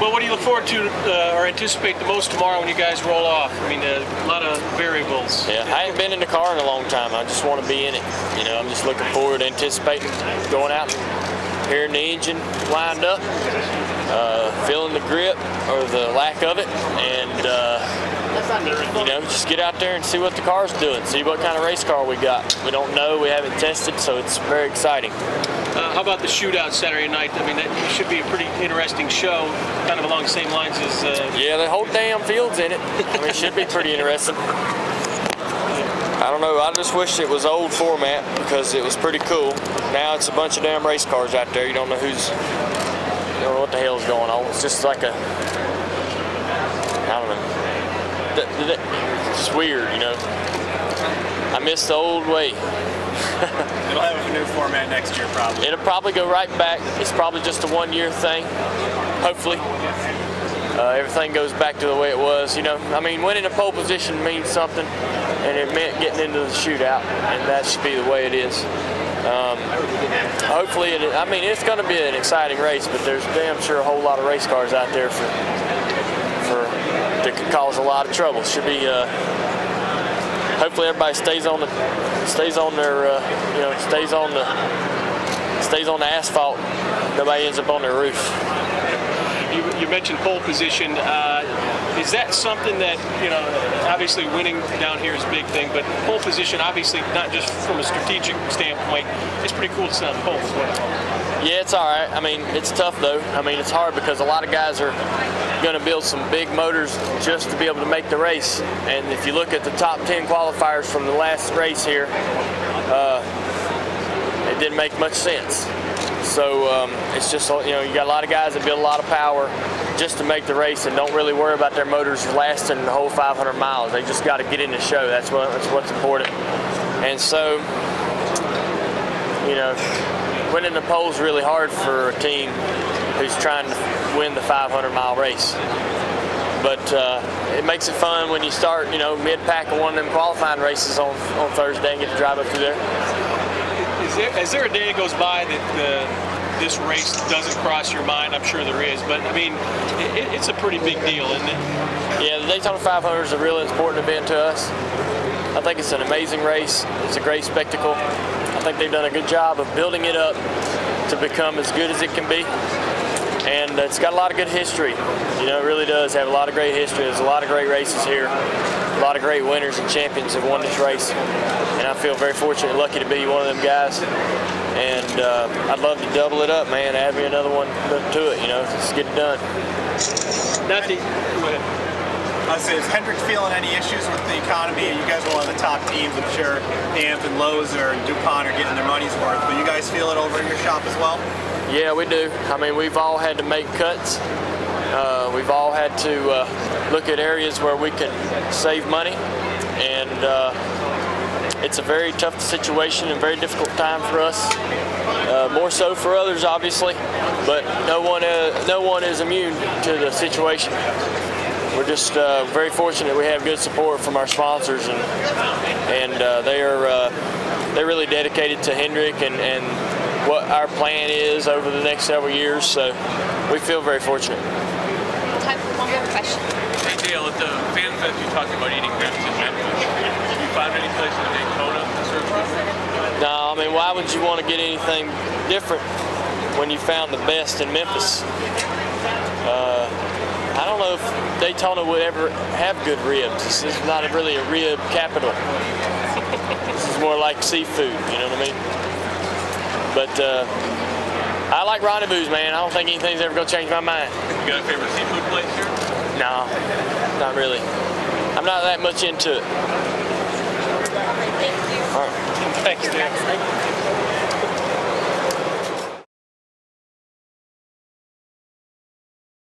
Well, what do you look forward to or anticipate the most tomorrow when you guys roll off? I mean, a lot of variables. Yeah, I haven't been in the car in a long time. I just want to be in it. You know, I'm just looking forward to anticipating going out and hearing the engine wind up, feeling the grip or the lack of it, and you know, just get out there and see what the car's doing, see what kind of race car we got. We don't know, we haven't tested, so it's very exciting. How about the shootout Saturday night? I mean, that should be a pretty interesting show, kind of along the same lines as... Yeah, the whole damn field's in it. I mean, it should be pretty interesting. I don't know, I just wish it was old format because it was pretty cool. Now it's a bunch of damn race cars out there. You don't know who's... You don't know what the hell's going on. It's just like a... I don't know. It's just weird, you know. I miss the old way. It'll have a new format next year, probably. It'll probably go right back. It's probably just a one-year thing, hopefully. Everything goes back to the way it was, you know. I mean, winning a pole position means something, and it meant getting into the shootout, and that should be the way it is. Hopefully, I mean, it's going to be an exciting race, but there's damn sure a whole lot of race cars out there that could cause a lot of trouble. Should be. Hopefully, everybody stays on the asphalt. Nobody ends up on their roof. You mentioned pole position. Is that something that, you know, obviously winning down here is a big thing, but pole position, obviously, not just from a strategic standpoint, it's pretty cool to sit on pole as well. Yeah, it's all right. I mean, it's tough, though. I mean, it's hard because a lot of guys are going to build some big motors just to be able to make the race. And if you look at the top 10 qualifiers from the last race here, it didn't make much sense. So it's just, you know, you got a lot of guys that build a lot of power just to make the race and don't really worry about their motors lasting the whole 500 miles. They just got to get in the show. That's what's important. And so, you know, winning the pole is really hard for a team who's trying to win the 500-mile race. But it makes it fun when you start, you know, mid-pack of one of them qualifying races on Thursday and get to drive up through there. Is there a day that goes by that this race doesn't cross your mind? I'm sure there is, but I mean, it's a pretty big deal, isn't it? Yeah, the Daytona 500 is a really important event to us. I think it's an amazing race. It's a great spectacle. I think they've done a good job of building it up to become as good as it can be. And it's got a lot of good history. You know, it really does have a lot of great history. There's a lot of great races here. A lot of great winners and champions have won this race. And I feel very fortunate and lucky to be one of them guys. And I'd love to double it up, man. Add me another one to it, you know. Just get it done. Go ahead. Is Hendrick feeling any issues with the economy? You guys are one of the top teams. I'm sure Amp and Lowe's or DuPont are getting their money's worth. But you guys feel it over in your shop as well? Yeah, we do. I mean, we've all had to make cuts. We've all had to look at areas where we can save money. And it's a very tough situation and very difficult time for us. More so for others, obviously. But no one is immune to the situation. We're just very fortunate we have good support from our sponsors, and they're really dedicated to Hendrick and what our plan is over the next several years. So we feel very fortunate. Time for one more question. Hey Dale, at the Fan Fest you talked about eating ribs in Memphis. Did you find any place in Daytona to serve ribs? No, I mean, why would you want to get anything different when you found the best in Memphis? I don't know if Daytona would ever have good ribs. This is not really a rib capital. This is more like seafood, you know what I mean? But I like rendezvous, man. I don't think anything's ever going to change my mind. You got a favorite seafood place here? No, not really. I'm not that much into it.